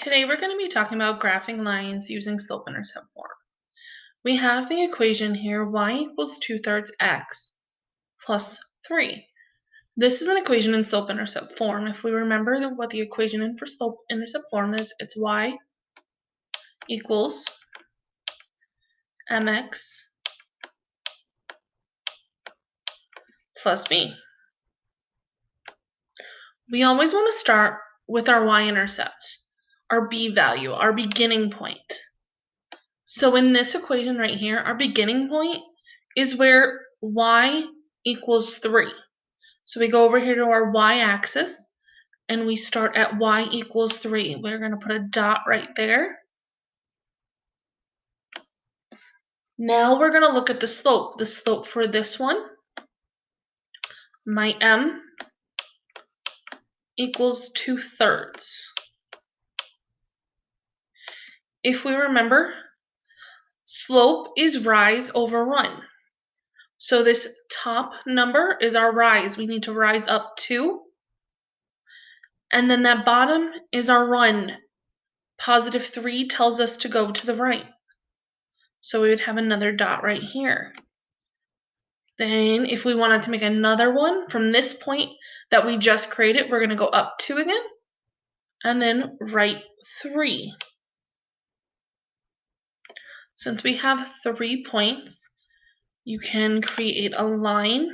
Today we're going to be talking about graphing lines using slope-intercept form. We have the equation here, y equals 2/3 x plus 3. This is an equation in slope-intercept form. If we remember what the equation for slope-intercept form is, it's y equals mx plus b. We always want to start with our y-intercept, our b value, our beginning point. So in this equation right here, our beginning point is where y equals 3. So we go over here to our y-axis, and we start at y equals 3. We're going to put a dot right there. Now we're going to look at the slope. The slope for this one, my m equals 2/3. If we remember, slope is rise over run. So this top number is our rise. We need to rise up 2. And then that bottom is our run. Positive 3 tells us to go to the right. So we would have another dot right here. Then if we wanted to make another one from this point that we just created, we're going to go up 2 again, and then right 3. Since we have 3 points, you can create a line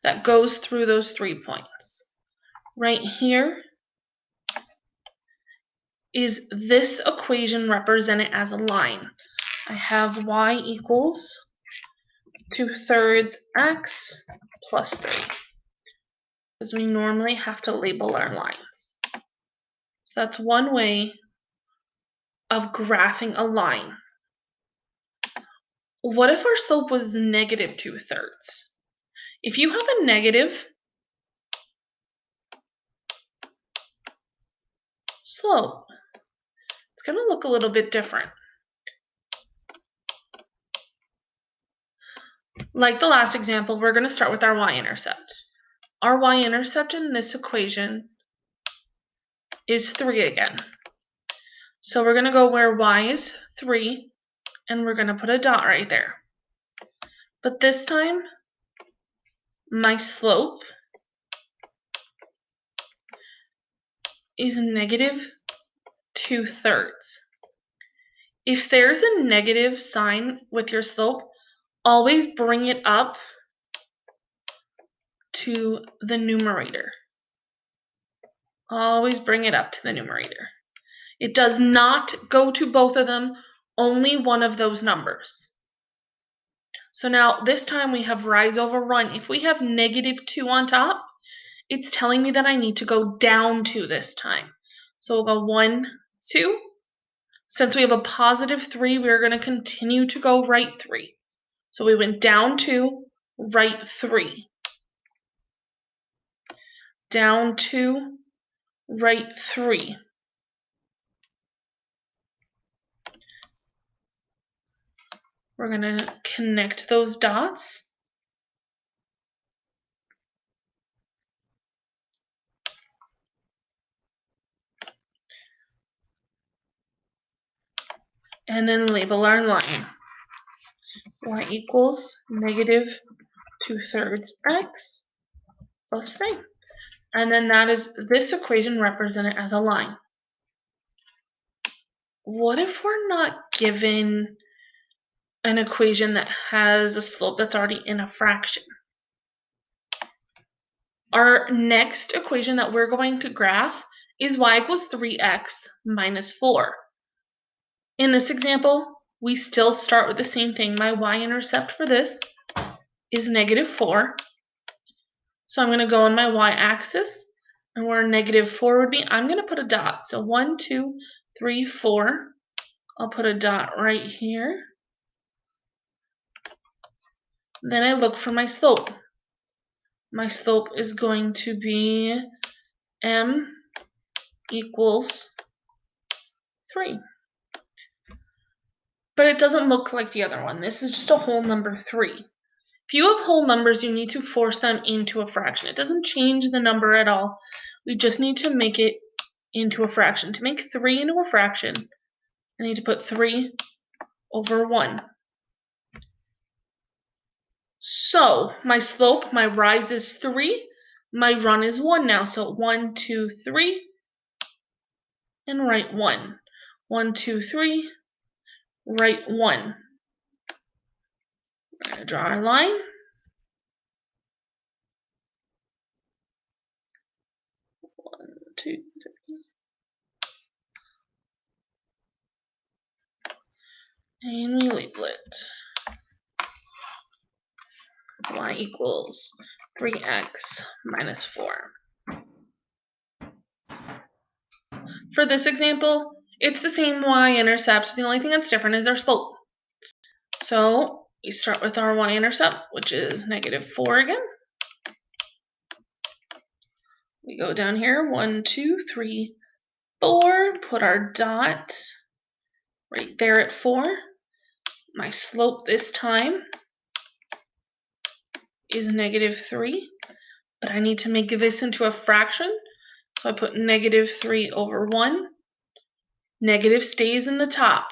that goes through those 3 points. Right here is this equation represented as a line. I have y equals 2/3 x plus 3. Because we normally have to label our lines. So that's one way of graphing a line. What if our slope was negative 2/3? If you have a negative slope, it's going to look a little bit different. Like the last example, we're going to start with our y-intercept. Our y-intercept in this equation is 3 again. So we're going to go where y is 3, and we're going to put a dot right there. But this time, my slope is negative 2/3. If there's a negative sign with your slope, always bring it up to the numerator. Always bring it up to the numerator. It does not go to both of them, only one of those numbers. So now this time we have rise over run. If we have negative 2 on top, it's telling me that I need to go down 2 this time. So we'll go 1, 2. Since we have a positive 3, we're going to continue to go right 3. So we went down 2, right 3. Down 2, right 3. We're going to connect those dots. And then label our line. Y equals negative 2/3 x plus 3. And then that is this equation represented as a line. What if we're not given an equation that has a slope that's already in a fraction? Our next equation that we're going to graph is y equals 3x minus 4. In this example, we still start with the same thing. My y-intercept for this is negative 4. So I'm going to go on my y-axis, and where negative 4 would be, I'm going to put a dot. So 1, 2, 3, 4. I'll put a dot right here. Then I look for my slope. My slope is going to be m equals 3. But it doesn't look like the other one. This is just a whole number 3. If you have whole numbers, you need to force them into a fraction. It doesn't change the number at all. We just need to make it into a fraction. To make 3 into a fraction, I need to put 3 over 1. So my slope, my rise is 3. My run is 1 now. So 1, 2, 3, and write 1. 1, 2, 3, write 1. We're going to draw our line. 1, 2, 3. And we label it. Y equals 3x minus 4. For this example, it's the same y-intercept. The only thing that's different is our slope. So we start with our y-intercept, which is negative 4 again. We go down here, 1, 2, 3, 4. Put our dot right there at 4. My slope this time is negative 3, but I need to make this into a fraction. So I put negative 3 over 1. Negative stays in the top.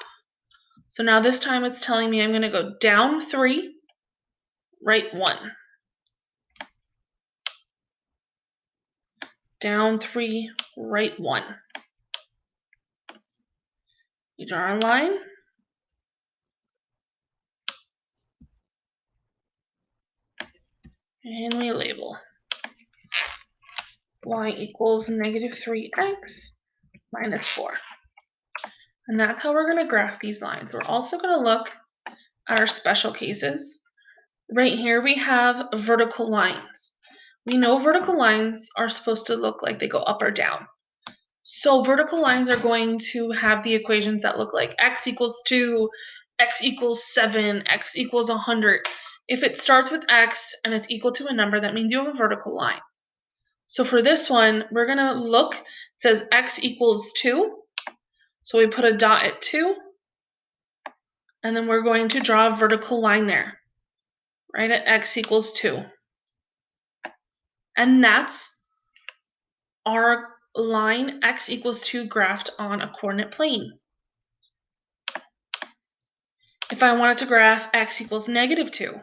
So now this time it's telling me I'm going to go down 3, write 1. Down 3, write 1. We draw a line. And we label. Y equals negative 3x minus 4. And that's how we're going to graph these lines. We're also going to look at our special cases. Right here we have vertical lines. We know vertical lines are supposed to look like they go up or down. So vertical lines are going to have the equations that look like x equals 2, x equals 7, x equals 100. If it starts with x and it's equal to a number, that means you have a vertical line. So for this one, we're going to look, it says x equals 2. So we put a dot at 2. And then we're going to draw a vertical line there, right at x equals 2. And that's our line x equals 2 graphed on a coordinate plane. If I wanted to graph x equals negative 2,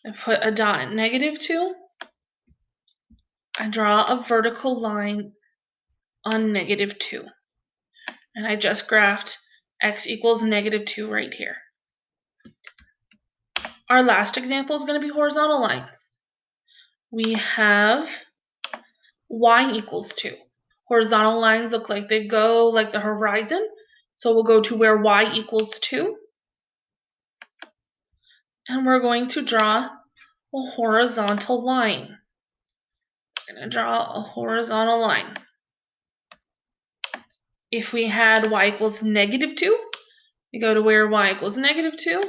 I put a dot at negative 2. I draw a vertical line on negative 2. And I just graphed x equals negative 2 right here. Our last example is going to be horizontal lines. We have y equals 2. Horizontal lines look like they go like the horizon. So we'll go to where y equals 2. And we're going to draw a horizontal line. We're going to draw a horizontal line. If we had y equals negative 2, we go to where y equals negative 2,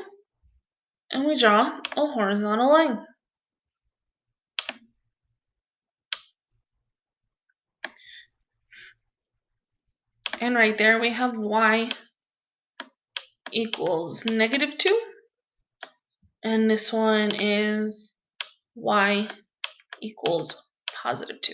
and we draw a horizontal line. And right there we have y equals negative 2, and this one is y equals positive 2.